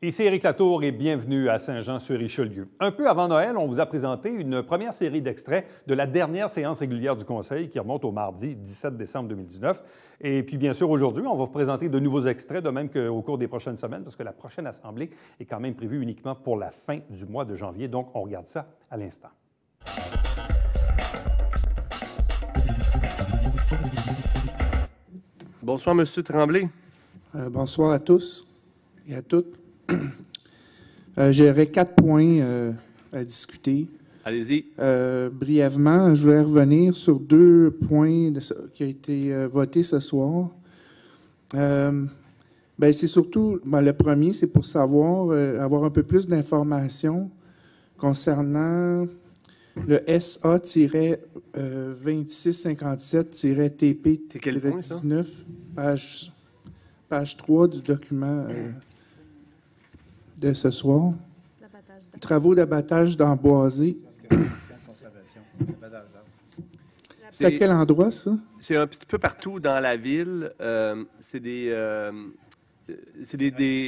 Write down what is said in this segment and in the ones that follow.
Ici Éric Latour et bienvenue à Saint-Jean-sur-Richelieu. Un peu avant Noël, on vous a présenté une première série d'extraits de la dernière séance régulière du Conseil qui remonte au mardi 17 décembre 2019. Et puis bien sûr, aujourd'hui, on va vous présenter de nouveaux extraits, de même qu'au cours des prochaines semaines, parce que la prochaine Assemblée est quand même prévue uniquement pour la fin du mois de janvier. Donc, on regarde ça à l'instant. Bonsoir, M. Tremblay. Bonsoir à tous et à toutes. J'aurais 4 points à discuter. Allez-y. Brièvement, je voulais revenir sur 2 points qui ont été votés ce soir. C'est surtout, le premier, c'est pour savoir, avoir un peu plus d'informations concernant le SA-2657-TP-19, page 3 du document de ce soir. Travaux d'abattage d'Amboisé. C'est à quel endroit, ça? C'est un petit peu partout dans la ville. C'est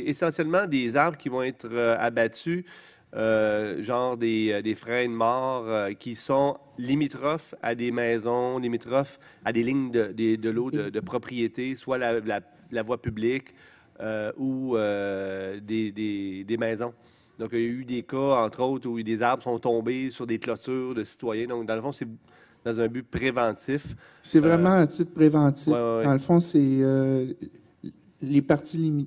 essentiellement des arbres qui vont être abattus, genre des frênes morts qui sont limitrophes à des maisons, limitrophes à des lignes de l'eau de propriété, soit la voie publique ou des maisons. Donc, il y a eu des cas, entre autres, où des arbres sont tombés sur des clôtures de citoyens. Donc, dans le fond, c'est dans un but préventif. C'est vraiment un titre préventif. Ouais. Dans le fond, c'est les parties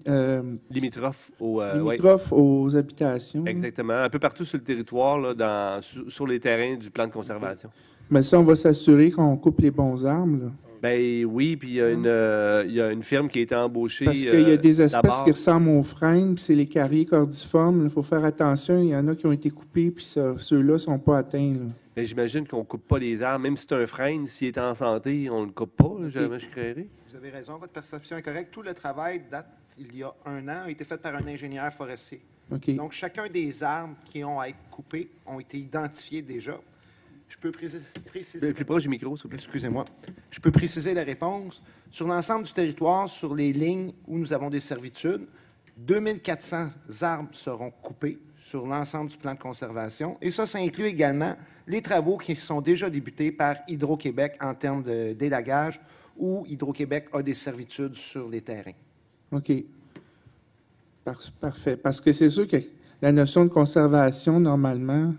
limitrophes aux habitations. Exactement. Un peu partout sur le territoire, là, sur les terrains du plan de conservation. Mais ça, on va s'assurer qu'on coupe les bons arbres, là. Ben oui, puis il y a une firme qui a été embauchée. Parce qu'il y a des espèces qui ressemblent aux frênes, puis c'est les carriers cordiformes. Il faut faire attention. Il y en a qui ont été coupés, puis ceux-là ne sont pas atteints, là. Ben, j'imagine qu'on ne coupe pas les arbres. Même si c'est un frêne, s'il est en santé, on ne le coupe pas. Jamais je créerai. Vous avez raison, votre perception est correcte. Tout le travail date il y a 1 an, a été fait par un ingénieur forestier. Okay. Donc, chacun des arbres qui ont à être coupés ont été identifiés déjà. Je peux préciser... Plus proche du micro, s'il vous plaît. Excusez-moi. Je peux préciser la réponse. Sur l'ensemble du territoire, sur les lignes où nous avons des servitudes, 2400 arbres seront coupés sur l'ensemble du plan de conservation. Et ça inclut également les travaux qui sont déjà débutés par Hydro-Québec en termes d'élagage, où Hydro-Québec a des servitudes sur les terrains. OK. Parfait. Parce que c'est sûr que la notion de conservation, normalement,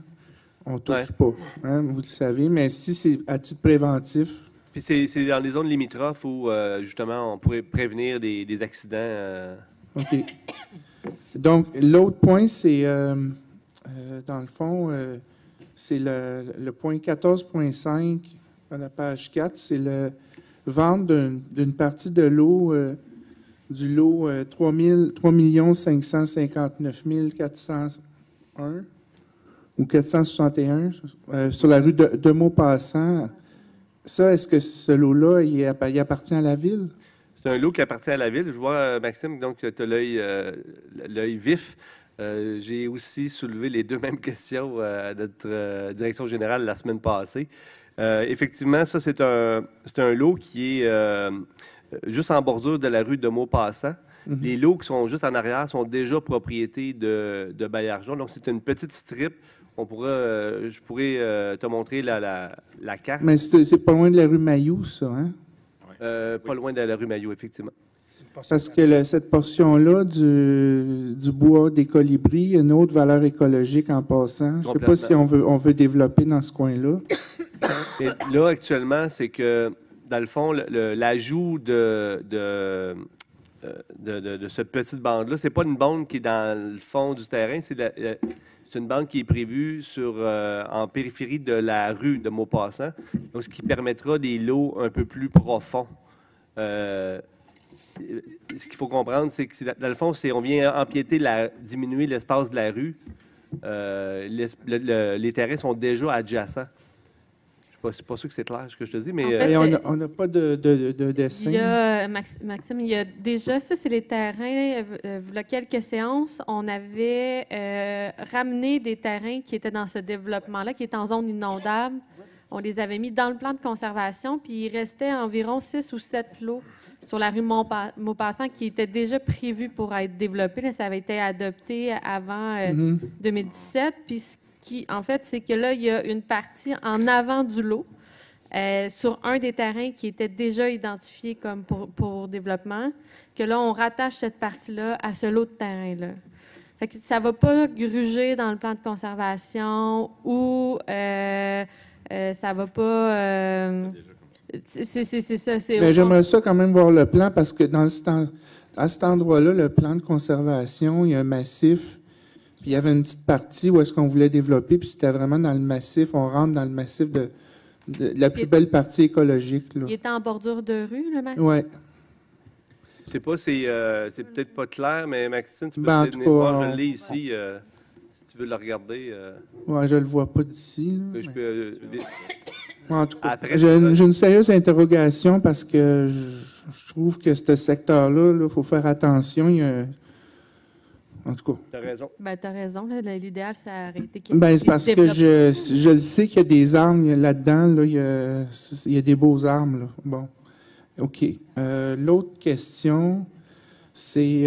on ne touche pas, hein, vous le savez, mais si c'est à titre préventif... Puis c'est dans les zones limitrophes où, justement, on pourrait prévenir des accidents. OK. Donc, l'autre point, c'est, dans le fond, c'est le point 14.5 à la page 4, c'est le vente d'une partie de l'eau, du lot 3 559 401 ou 461 sur la rue de Maupassant. Ça, est-ce que ce lot-là, il appartient à la ville? C'est un lot qui appartient à la ville. Je vois, Maxime, donc tu as l'œil vif. J'ai aussi soulevé les 2 mêmes questions à notre direction générale la semaine passée. Effectivement, ça, c'est un lot qui est juste en bordure de la rue de Maupassant. Mm-hmm. Les lots qui sont juste en arrière sont déjà propriété de Baillargeon. Donc, c'est une petite strip. Je pourrais te montrer la carte. Mais c'est pas loin de la rue Mailloux, ça, hein? Pas loin de la rue Mailloux, effectivement. Parce que cette portion-là du bois des colibris, il y a une autre valeur écologique en passant. Je ne sais pas si on veut développer dans ce coin-là. Et là, actuellement, c'est que, dans le fond, l'ajout de cette petite bande-là, c'est pas une bande qui est dans le fond du terrain, c'est une bande qui est prévue en périphérie de la rue de Maupassant, donc ce qui permettra des lots un peu plus profonds. Ce qu'il faut comprendre, c'est que dans le fond, on vient empiéter, diminuer l'espace de la rue. Les terrains sont déjà adjacents. Je ne suis pas sûr que c'est clair ce que je te dis, mais... En fait, on n'a pas de dessin. Il y a, Maxime, il y a déjà, ça, c'est les terrains. Il y a quelques séances, on avait ramené des terrains qui étaient dans ce développement-là, qui étaient en zone inondable. On les avait mis dans le plan de conservation, puis il restait environ 6 ou 7 lots sur la rue Maupassant qui était déjà prévu pour être développé. Là, ça avait été adopté avant 2017. Puis en fait, c'est que là, il y a une partie en avant du lot sur un des terrains qui était déjà identifié comme pour développement, que là, on rattache cette partie-là à ce lot de terrain-là. Fait que ça ne va pas gruger dans le plan de conservation ou ça ne va pas... c'est ça. J'aimerais ça quand même voir le plan parce que à cet endroit-là, le plan de conservation, il y a un massif. Puis il y avait une petite partie où est-ce qu'on voulait développer, puis c'était vraiment dans le massif. On rentre dans le massif de la plus belle partie écologique. Là. Il était en bordure de rue, le massif? Oui. Je sais pas, c'est peut-être pas clair, mais Maxime, tu peux Ben, en peut-être tout venir voir, cas, je l'ai ici, si tu veux le regarder. Ouais, je le vois pas d'ici. Là, Je peux, en tout cas, après, j'ai une sérieuse interrogation parce que je trouve que ce secteur-là, il faut faire attention. En tout cas. tu as raison. Ben, tu as raison. L'idéal, ça aurait été qu'il C'est parce que je le sais qu'il y a des arbres là-dedans. Là, il y a des beaux arbres. Là. Bon. OK. L'autre question, c'est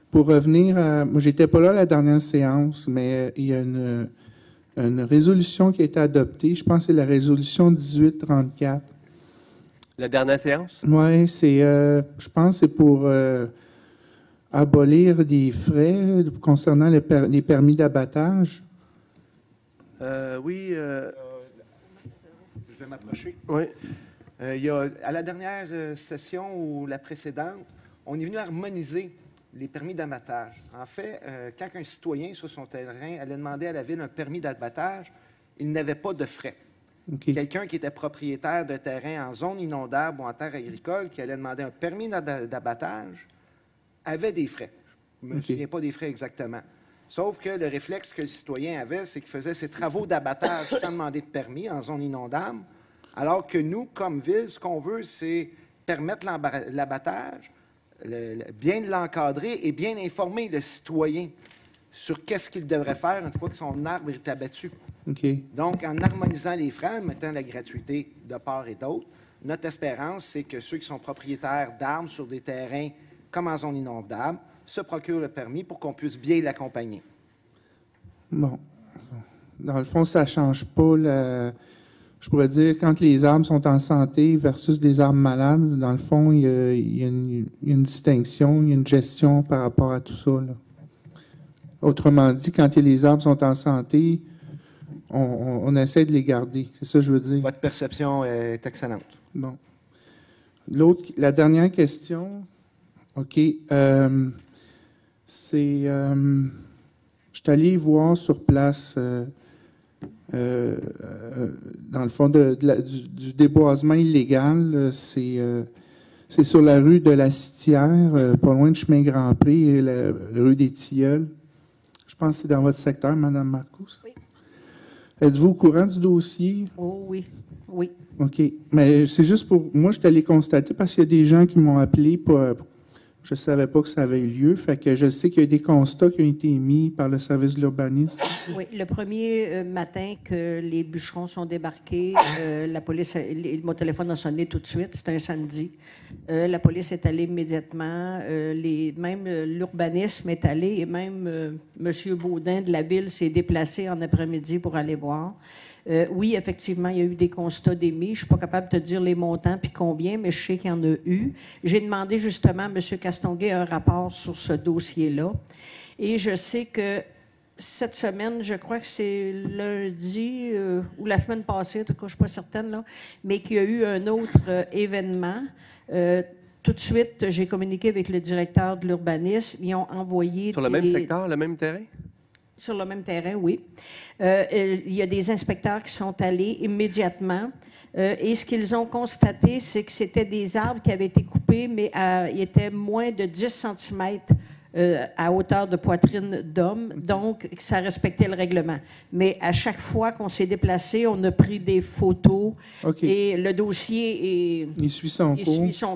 pour revenir à... Moi, j'étais pas là à la dernière séance, mais il y a une résolution qui a été adoptée. Je pense que c'est la résolution 1834. La dernière séance? Oui, je pense que c'est pour abolir des frais concernant les permis d'abattage. Oui. Je vais m'approcher. Oui. À la dernière session ou la précédente, on est venu harmoniser les permis d'abattage. En fait, quand un citoyen sur son terrain allait demander à la ville un permis d'abattage, il n'avait pas de frais. Okay. Quelqu'un qui était propriétaire d'un terrain en zone inondable ou en terre agricole qui allait demander un permis d'abattage avait des frais. Je ne me souviens pas des frais exactement. Sauf que le réflexe que le citoyen avait, c'est qu'il faisait ses travaux d'abattage sans demander de permis en zone inondable, alors que nous, comme ville, ce qu'on veut, c'est permettre l'abattage, bien l'encadrer et bien informer le citoyen sur qu'est-ce qu'il devrait faire une fois que son arbre est abattu. Okay. Donc, en harmonisant les frais, en mettant la gratuité de part et d'autre, notre espérance, c'est que ceux qui sont propriétaires d'arbres sur des terrains comme en zone inondable se procurent le permis pour qu'on puisse bien l'accompagner. Bon. Dans le fond, ça ne change pas je pourrais dire, quand les arbres sont en santé versus des arbres malades, dans le fond, il y a une distinction, il y a une gestion par rapport à tout ça. Là. Autrement dit, quand les arbres sont en santé, on essaie de les garder. C'est ça que je veux dire. Votre perception est excellente. Bon. La dernière question, OK. C'est... je suis allé voir sur place... dans le fond du déboisement illégal, c'est sur la rue de la Citière, pas loin de chemin Grand-Prix et la rue des Tilleuls. Je pense que c'est dans votre secteur, Mme Marcos. Oui. Êtes-vous au courant du dossier? Oh oui, oui. OK. Mais c'est juste pour... Moi, je suis allé constater parce qu'il y a des gens qui m'ont appelé je ne savais pas que ça avait eu lieu. Fait que je sais qu'il y a des constats qui ont été émis par le service de l'urbanisme. Oui, le premier matin que les bûcherons sont débarqués, la police, mon téléphone a sonné tout de suite, c'était un samedi. La police est allée immédiatement, même l'urbanisme est allé et même M. Baudin de la ville s'est déplacé en après-midi pour aller voir. Oui, effectivement, il y a eu des constats d'émis. Je ne suis pas capable de te dire les montants puis combien, mais je sais qu'il y en a eu. J'ai demandé justement à M. Castonguay un rapport sur ce dossier-là. Et je sais que cette semaine, je crois que c'est lundi ou la semaine passée, en tout cas, je ne suis pas certaine, là, mais qu'il y a eu un autre événement. Tout de suite, j'ai communiqué avec le directeur de l'urbanisme. Ils ont envoyé... Sur le même secteur, le même terrain? Sur le même terrain, oui. Il y a des inspecteurs qui sont allés immédiatement. Et ce qu'ils ont constaté, c'est que c'était des arbres qui avaient été coupés, mais ils étaient moins de 10 cm à hauteur de poitrine d'homme. Donc, ça respectait le règlement. Mais à chaque fois qu'on s'est déplacé, on a pris des photos. Okay. Et le dossier il suit son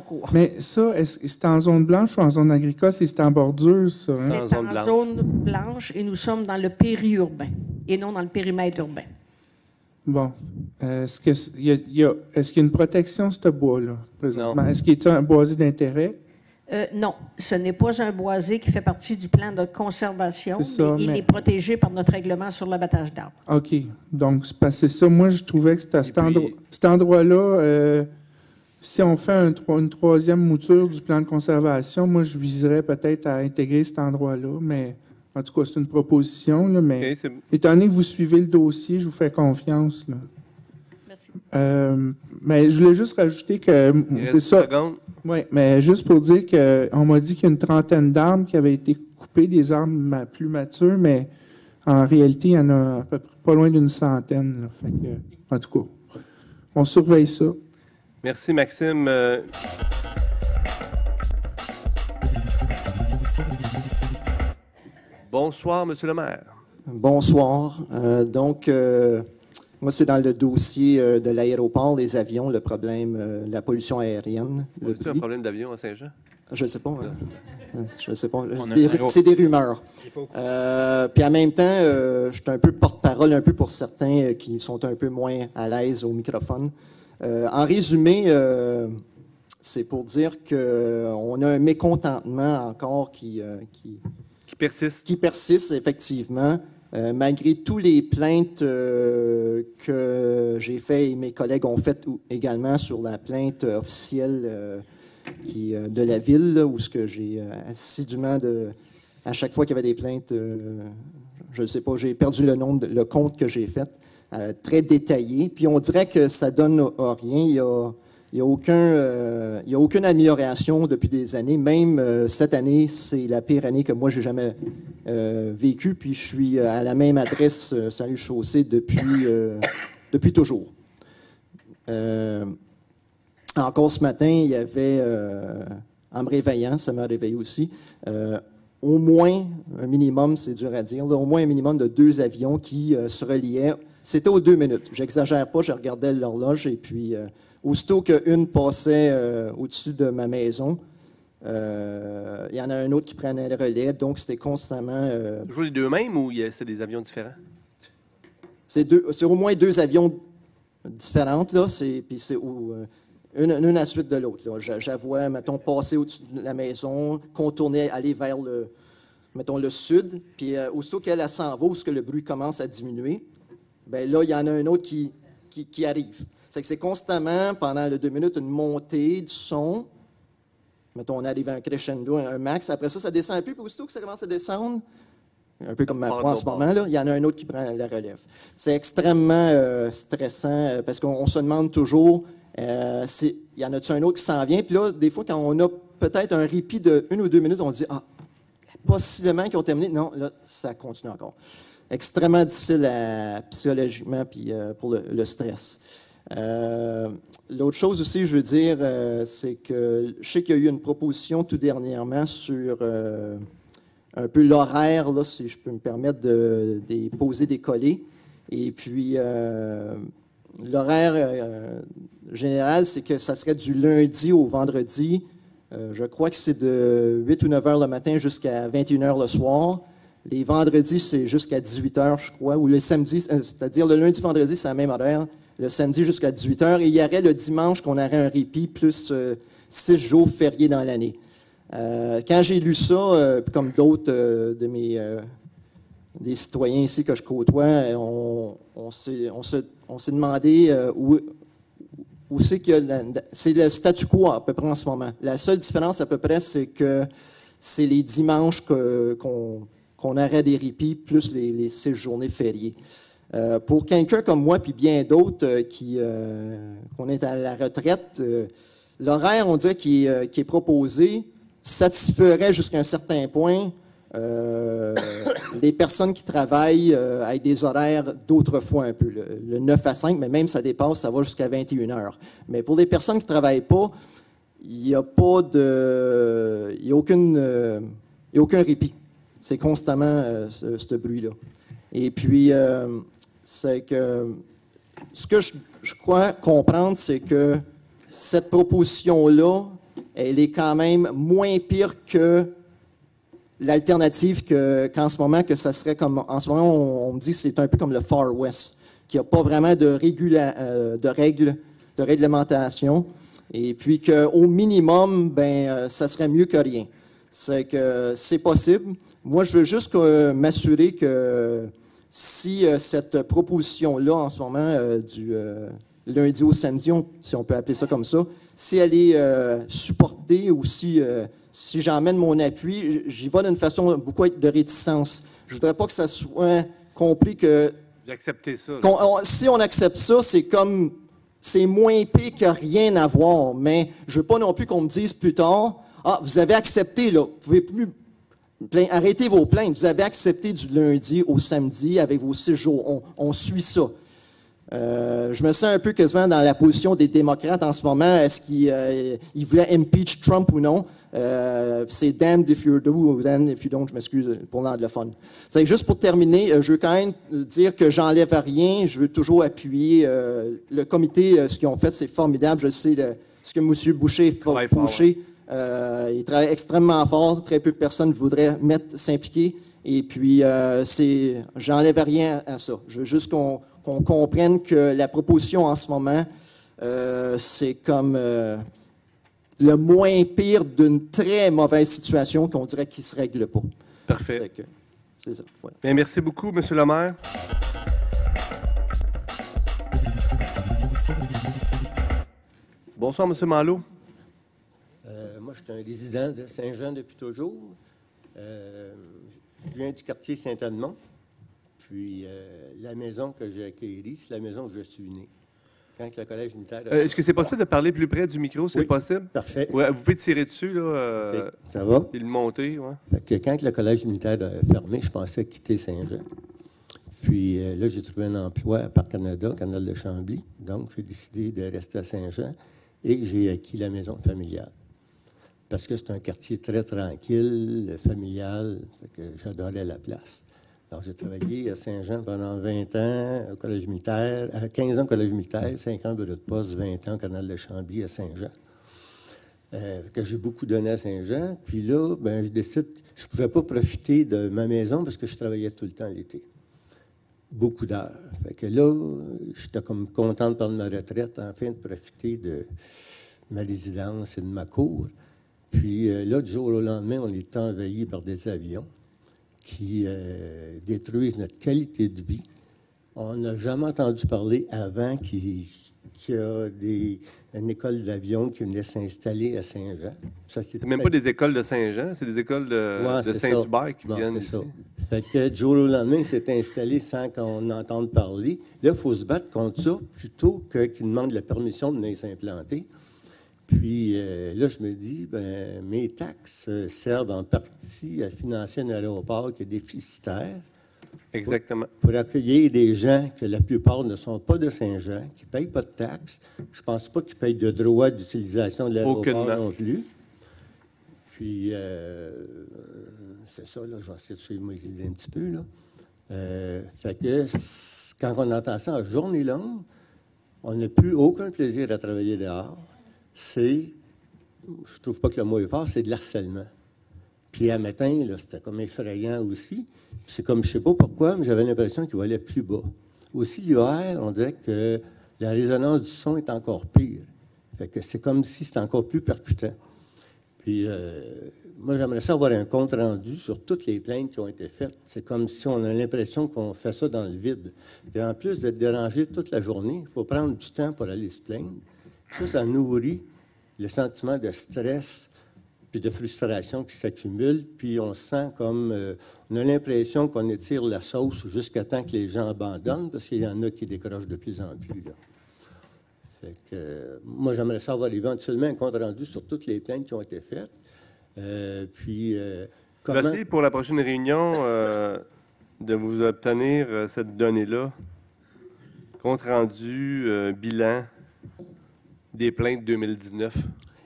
cours. Mais ça, c'est en zone blanche ou en zone agricole? C'est en bordure, ça? Hein? C'est en zone blanche et nous sommes dans le périurbain et non dans le périmètre urbain. Bon. Est-ce qu'il y a une protection, ce bois-là, présentement? Est-ce qu'il est un boisé d'intérêt? Non, ce n'est pas un boisé qui fait partie du plan de conservation. Ça, mais il est protégé par notre règlement sur l'abattage d'arbres. OK. Donc, c'est ça. Moi, je trouvais que cet endroit-là, si on fait une troisième mouture du plan de conservation, moi, je viserais peut-être à intégrer cet endroit-là, mais en tout cas, c'est une proposition. Là, mais étant donné que vous suivez le dossier, je vous fais confiance. Là. Merci. Mais je voulais juste rajouter que... C'est ça. Oui, mais juste pour dire qu'on m'a dit qu'il y a une trentaine d'arbres qui avaient été coupés, des arbres plus matures, mais en réalité, il y en a à peu près pas loin d'une centaine. Là. Fait que, en tout cas, on surveille ça. Merci, Maxime. Bonsoir, Monsieur le maire. Bonsoir. Moi, c'est dans le dossier de l'aéroport, les avions, le problème, la pollution aérienne. As-tu un problème d'avion à Saint-Jean? Je ne sais pas. Je ne sais pas. C'est des rumeurs. Puis en même temps, je suis un peu porte-parole un peu pour certains qui sont un peu moins à l'aise au microphone. En résumé, c'est pour dire qu'on a un mécontentement encore qui persiste. Qui persiste, effectivement. Malgré tous les plaintes que j'ai faites et mes collègues ont faites également sur la plainte officielle de la ville, là, où ce que j'ai assidûment, à chaque fois qu'il y avait des plaintes, je ne sais pas, j'ai perdu le compte que j'ai fait, très détaillé. Puis on dirait que ça donne rien. Il n'y a aucune amélioration depuis des années. Même cette année, c'est la pire année que moi, j'ai jamais vécue. Puis je suis à la même adresse, Saint-Louis-Chaussée, depuis toujours. Encore ce matin, il y avait, en me réveillant, ça m'a réveillé aussi, au moins un minimum, c'est dur à dire, là, au moins un minimum de 2 avions qui se reliaient. C'était aux 2 minutes. J'exagère pas, je regardais l'horloge et puis... aussitôt qu'une passait au-dessus de ma maison, il y en a un autre qui prenait le relais, donc c'était constamment... Toujours les deux mêmes ou c'est des avions différents? C'est au moins 2 avions différentes, là, puis c'est une à la suite de l'autre. J'avoue, mettons, passer au-dessus de la maison, contourner, aller vers le sud, puis aussitôt qu'elle s'en va, où le bruit commence à diminuer, bien là, il y en a un autre qui arrive. C'est que c'est constamment, pendant les 2 minutes, une montée du son. Mettons, on arrive à un crescendo, un max. Après ça, ça descend un peu, puis aussitôt que ça commence à descendre, un peu comme ma voix en ce moment, là, il y en a un autre qui prend la relève. C'est extrêmement stressant parce qu'on se demande toujours, il y en a-tu un autre qui s'en vient? Puis là, des fois, quand on a peut-être un répit de 1 ou 2 minutes, on dit, possiblement qu'ils ont terminé. Non, là, ça continue encore. Extrêmement difficile psychologiquement, puis pour le stress. L'autre chose aussi, je veux dire, c'est que je sais qu'il y a eu une proposition tout dernièrement sur un peu l'horaire, là, si je peux me permettre de poser des collets. Et puis, l'horaire général, c'est que ça serait du lundi au vendredi. Je crois que c'est de 8 ou 9 heures le matin jusqu'à 21 heures le soir. Les vendredis, c'est jusqu'à 18 heures, je crois. Ou les samedis, c'est-à-dire le lundi, vendredi, c'est la même horaire. Le samedi jusqu'à 18 heures. Et il y aurait le dimanche qu'on aurait un répit, plus 6 jours fériés dans l'année. Quand j'ai lu ça, comme d'autres des citoyens ici que je côtoie, on s'est demandé où c'est que... c'est le statu quo à peu près en ce moment. La seule différence à peu près, c'est que c'est les dimanches qu'on aurait des répits, plus les 6 journées fériées. Pour quelqu'un comme moi, puis bien d'autres qu'on est à la retraite, l'horaire, on dirait, qui est proposé satisferait jusqu'à un certain point les personnes qui travaillent avec des horaires d'autrefois un peu, le 9 à 5, mais même ça dépasse, ça va jusqu'à 21 heures. Mais pour les personnes qui ne travaillent pas, il n'y a pas de... il n'y a aucun répit. C'est constamment ce bruit-là. Et puis... c'est que ce que je crois comprendre, c'est que cette proposition-là, elle est quand même moins pire que l'alternative qu'en ce moment, que ça serait comme... En ce moment, on me dit que c'est un peu comme le Far West. qu'il n'y a pas vraiment de règles, de réglementation, et puis qu'au minimum, ça serait mieux que rien. C'est que c'est possible. Moi, je veux juste m'assurer que si cette proposition-là, en ce moment, du lundi au samedi, si on peut appeler ça comme ça, si elle est supportée ou si j'emmène mon appui, j'y vais d'une façon beaucoup de réticence. Je voudrais pas que ça soit compris que... J'acceptais ça. Si on accepte ça, c'est moins pire que rien à voir. Mais je veux pas non plus qu'on me dise plus tard, « Ah, vous avez accepté, là, vous pouvez plus... Arrêtez vos plaintes. Vous avez accepté du lundi au samedi avec vos 6 jours. On suit ça. » je me sens un peu quasiment dans la position des démocrates en ce moment. Est-ce qu'ils voulaient impeach Trump ou non? C'est damned if you do ou damned if you don't. Je m'excuse pour l'anglophone. C'est juste pour terminer, je veux quand même dire que j'enlève rien. Je veux toujours appuyer le comité. Ce qu'ils ont fait, c'est formidable. Je sais ce que M. Boucher il travaille extrêmement fort. Très peu de personnes voudraient s'impliquer. Et puis, j'enlève rien à ça. Je veux juste qu'on comprenne que la proposition en ce moment, c'est comme le moins pire d'une très mauvaise situation qu'on dirait qu'il ne se règle pas. Parfait. C'est ça. Ouais. Bien, merci beaucoup, M. le maire. Bonsoir, M. Malo. Moi, je suis un résident de Saint-Jean depuis toujours. Je viens du quartier Saint-Edmond. Puis, la maison que j'ai acquérie, c'est la maison où je suis né. Quand le collège militaire... Est-ce que c'est possible de parler plus près du micro? C'est possible? Parfait. Ouais, vous pouvez tirer dessus, là. Ça va? Et le monter, oui. Fait que quand le collège militaire a fermé, je pensais quitter Saint-Jean. Puis là, j'ai trouvé un emploi à Parc Canada, Canal de Chambly. Donc, j'ai décidé de rester à Saint-Jean et j'ai acquis la maison familiale. Parce que c'est un quartier très tranquille, familial, fait que j'adorais la place. Alors, j'ai travaillé à Saint-Jean pendant 20 ans au collège militaire, 15 ans au collège militaire, 5 ans de bureau de poste, 20 ans au canal de Chambly à Saint-Jean. Que j'ai beaucoup donné à Saint-Jean. Puis là, je décide, je ne pouvais pas profiter de ma maison parce que je travaillais tout le temps l'été. Beaucoup d'heures. Fait que là, j'étais comme content de prendre ma retraite, enfin, de profiter de ma résidence et de ma cour. Puis là, du jour au lendemain, on est envahi par des avions qui détruisent notre qualité de vie. On n'a jamais entendu parler avant qu'il y a une école d'avion qui venait s'installer à Saint-Jean. C'est même pas des écoles de Saint-Jean, c'est des écoles de Saint-Hubert qui viennent ici. Ça. Fait que du jour au lendemain, il s'est installé sans qu'on entende parler. Là, il faut se battre contre ça plutôt qu'il demande la permission de venir s'implanter. Puis là, je me dis, mes taxes servent en partie à financer un aéroport qui est déficitaire. Exactement. Pour accueillir des gens que la plupart ne sont pas de Saint-Jean, qui ne payent pas de taxes. Je ne pense pas qu'ils payent de droit d'utilisation de l'aéroport non plus. Puis, c'est ça, là, je vais essayer de suivre mes idées un petit peu, là. Fait que quand on entend ça en journée longue, on n'a plus aucun plaisir à travailler dehors. Je trouve pas que le mot est fort, c'est de l'harcèlement. Puis à matin, là, c'était comme effrayant aussi. C'est comme, je sais pas pourquoi, mais j'avais l'impression qu'il volait plus bas. Aussi, l'hiver, on dirait que la résonance du son est encore pire. Fait que c'est comme si c'était encore plus percutant. Puis moi, j'aimerais ça avoir un compte rendu sur toutes les plaintes qui ont été faites. C'est comme si on a l'impression qu'on fait ça dans le vide. Puis en plus d'être dérangé toute la journée, il faut prendre du temps pour aller se plaindre. Ça nourrit le sentiment de stress puis de frustration qui s'accumule, puis on se sent comme... on a l'impression qu'on étire la sauce jusqu'à temps que les gens abandonnent, parce qu'il y en a qui décrochent de plus en plus, là. Fait que, moi, j'aimerais savoir éventuellement un compte rendu sur toutes les plaintes qui ont été faites. Puis, comment... J'essaie pour la prochaine réunion de vous obtenir cette donnée-là. Compte rendu, bilan des plaintes 2019.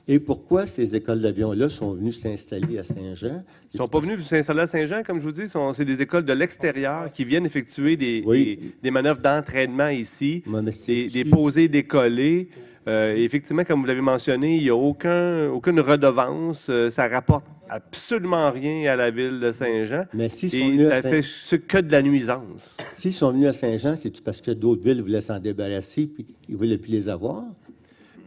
Et pourquoi ces écoles d'avion-là sont venues s'installer à Saint-Jean? Ils ne sont pas venus s'installer à Saint-Jean, comme je vous dis. C'est des écoles de l'extérieur qui viennent effectuer des manœuvres d'entraînement ici, des posées décollées. Effectivement, comme vous l'avez mentionné, il n'y a aucune redevance. Ça rapporte absolument rien à la ville de Saint-Jean. Mais si et ça fait que de la nuisance. S'ils sont venus à Saint-Jean, c'est parce que d'autres villes voulaient s'en débarrasser puis ils ne voulaient plus les avoir?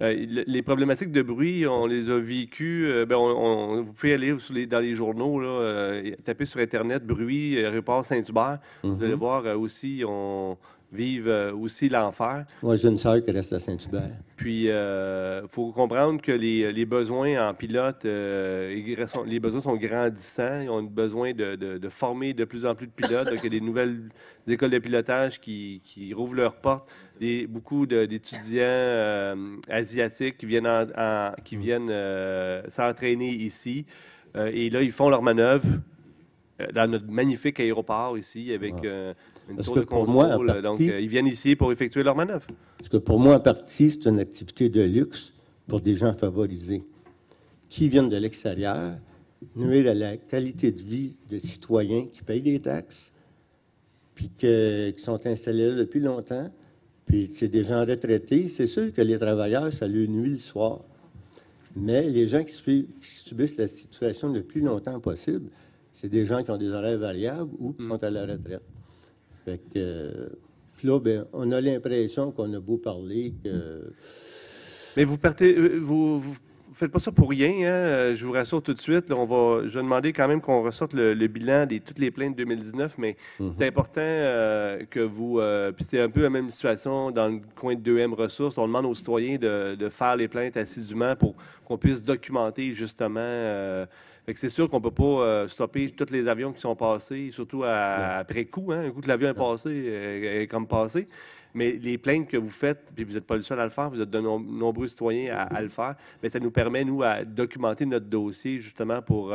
Les problématiques de bruit, on les a vécues. Vous pouvez aller dans les journaux, là, taper sur Internet, bruit, aéroport Saint-Hubert. Vous allez voir aussi, on vive aussi l'enfer. Moi, j'ai une sœur qui reste à Saint-Hubert. Puis, il faut comprendre que les besoins en pilote, les besoins sont grandissants. Ils ont besoin de former de plus en plus de pilotes. Donc, il y a des nouvelles écoles de pilotage qui rouvrent leurs portes. Beaucoup d'étudiants asiatiques qui viennent s'entraîner ici. Et là, ils font leurs manœuvres dans notre magnifique aéroport ici avec une tour de contrôle. Donc, ils viennent ici pour effectuer leurs manœuvres. Parce que pour moi, en partie, c'est une activité de luxe pour des gens favorisés qui viennent de l'extérieur, nuire à la qualité de vie de citoyens qui payent des taxes, puis qui sont installés là depuis longtemps. Puis c'est des gens retraités. C'est sûr que les travailleurs, ça leur nuit le soir. Mais les gens qui subissent la situation le plus longtemps possible, c'est des gens qui ont des horaires variables ou qui sont à la retraite. Fait que, puis là, ben, on a l'impression qu'on a beau parler que... Mais vous faites pas ça pour rien, hein? Je vous rassure tout de suite. Là, je vais demander quand même qu'on ressorte le bilan de toutes les plaintes 2019, mais c'est important que vous... puis c'est un peu la même situation dans le coin de 2M Ressources. On demande aux citoyens de faire les plaintes assidûment pour qu'on puisse documenter justement... Fait que c'est sûr qu'on ne peut pas stopper tous les avions qui sont passés, surtout après coup. Hein? Un coup que l'avion est passé, est comme passé. Mais les plaintes que vous faites, puis vous n'êtes pas le seul à le faire, vous êtes de nombreux citoyens à le faire, mais ça nous permet, nous, à documenter notre dossier, justement, pour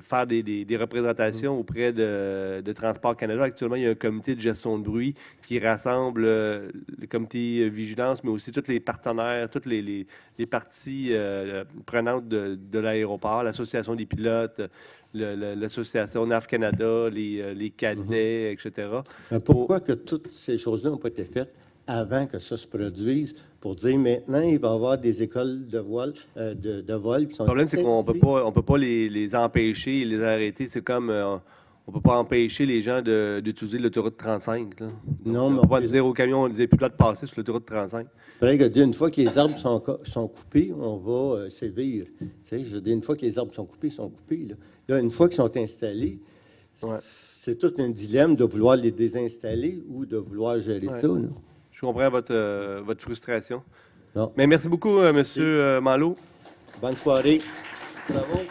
faire des représentations auprès de Transport Canada. Actuellement, il y a un comité de gestion de bruit qui rassemble le comité vigilance, mais aussi tous les partenaires, toutes les parties prenantes de l'aéroport, l'Association des pilotes, l'Association NAF Canada, les cadets, etc. Mais pourquoi que toutes ces choses-là n'ont pas été faites avant que ça se produise, pour dire maintenant, il va y avoir des écoles de vol, qui sont... Le problème, c'est qu'on ne peut pas les empêcher, les arrêter. C'est comme... on ne peut pas empêcher les gens d'utiliser l'autoroute 35. Là. Non, mais on ne peut pas dire aux camions, on ne disait plus le droit de passer sur l'autoroute 35. Une fois que les arbres sont coupés, on va sévir. Tu sais, je veux dire, une fois que les arbres sont coupés, ils sont coupés. Là, une fois qu'ils sont installés, c'est tout un dilemme de vouloir les désinstaller ou de vouloir gérer ça. Là. Je comprends votre frustration. Non. Mais merci beaucoup, M. Malo. Bonne soirée. Bravo.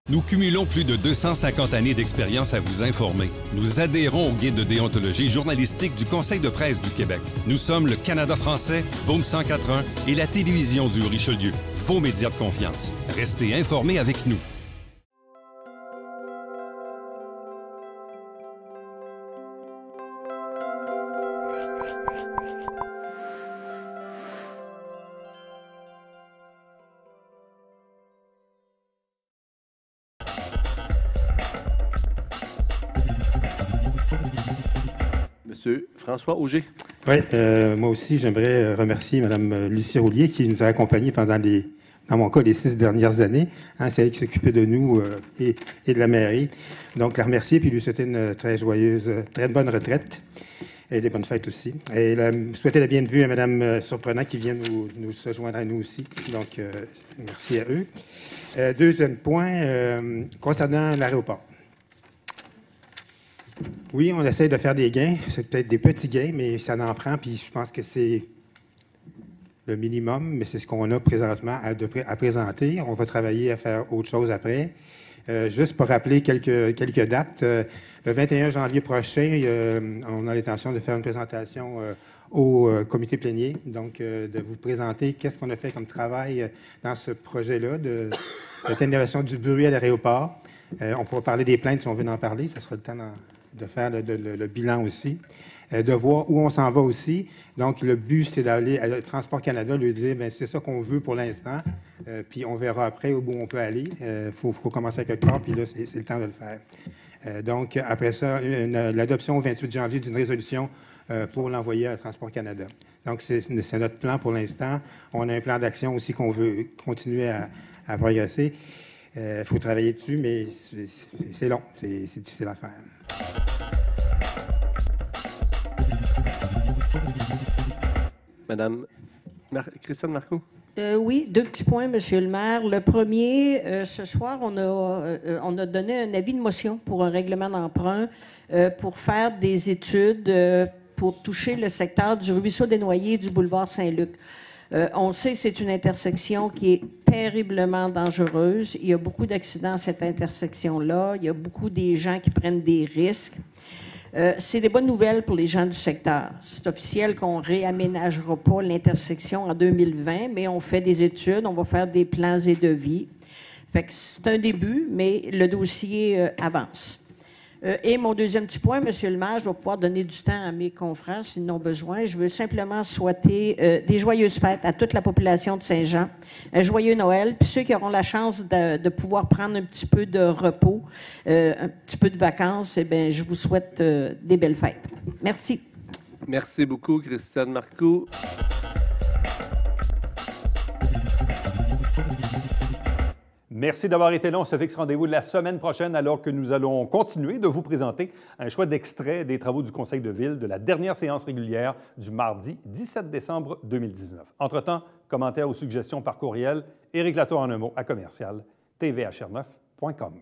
Nous cumulons plus de 250 années d'expérience à vous informer. Nous adhérons au guide de déontologie journalistique du Conseil de presse du Québec. Nous sommes le Canada français, Boom 104.1 et la télévision du Richelieu. Vos médias de confiance. Restez informés avec nous. Monsieur François Auger. Oui, moi aussi, j'aimerais remercier Mme Lucie Roulier qui nous a accompagnés pendant dans mon cas, les 6 dernières années. Hein, c'est elle qui s'occupait de nous et de la mairie. Donc, la remercier puis lui souhaiter une très joyeuse, très bonne retraite et des bonnes fêtes aussi. Et souhaiter la bienvenue à Mme Surprenant qui vient nous se joindre à nous aussi. Donc, merci à eux. Deuxième point, concernant l'aéroport. Oui, on essaie de faire des gains. C'est peut-être des petits gains, mais ça en prend. Puis je pense que c'est le minimum, mais c'est ce qu'on a présentement à présenter. On va travailler à faire autre chose après. Juste pour rappeler quelques dates. Le 21 janvier prochain, on a l'intention de faire une présentation au comité plénier, donc de vous présenter qu'est-ce qu'on a fait comme travail dans ce projet-là d'atténuation du bruit à l'aéroport. On pourra parler des plaintes si on veut en parler. Ce sera le temps de faire le bilan aussi. de voir où on s'en va aussi. Donc, le but, c'est d'aller à Transport Canada, lui dire, bien, c'est ça qu'on veut pour l'instant, puis on verra après où on peut aller. Faut commencer à quelque part, puis là, c'est le temps de le faire. Donc, après ça, l'adoption au 28 janvier d'une résolution pour l'envoyer à Transport Canada. Donc, c'est notre plan pour l'instant. On a un plan d'action aussi qu'on veut continuer à progresser. Il faut travailler dessus, mais c'est long, c'est difficile à faire. Madame Christiane Marcoux. Oui, 2 petits points, Monsieur le maire. Le premier, ce soir, on a donné un avis de motion pour un règlement d'emprunt pour faire des études pour toucher le secteur du ruisseau des Noyers du boulevard Saint-Luc. On sait que c'est une intersection qui est terriblement dangereuse. Il y a beaucoup d'accidents à cette intersection-là. Il y a beaucoup des gens qui prennent des risques. C'est des bonnes nouvelles pour les gens du secteur. C'est officiel qu'on ne réaménagera pas l'intersection en 2020, mais on fait des études, on va faire des plans et devis. Fait que c'est un début, mais le dossier avance. Et mon deuxième petit point, Monsieur le maire, je vais pouvoir donner du temps à mes confrères s'ils en ont besoin. Je veux simplement souhaiter des joyeuses fêtes à toute la population de Saint-Jean, un joyeux Noël, puis ceux qui auront la chance de pouvoir prendre un petit peu de repos, un petit peu de vacances, eh bien, je vous souhaite des belles fêtes. Merci. Merci beaucoup, Christiane Marcoux. Merci d'avoir été là. On se fixe rendez-vous de la semaine prochaine alors que nous allons continuer de vous présenter un choix d'extrait des travaux du Conseil de ville de la dernière séance régulière du mardi 17 décembre 2019. Entre-temps, commentaires ou suggestions par courriel, Éric Latour en un mot à commercial tvhr9.com.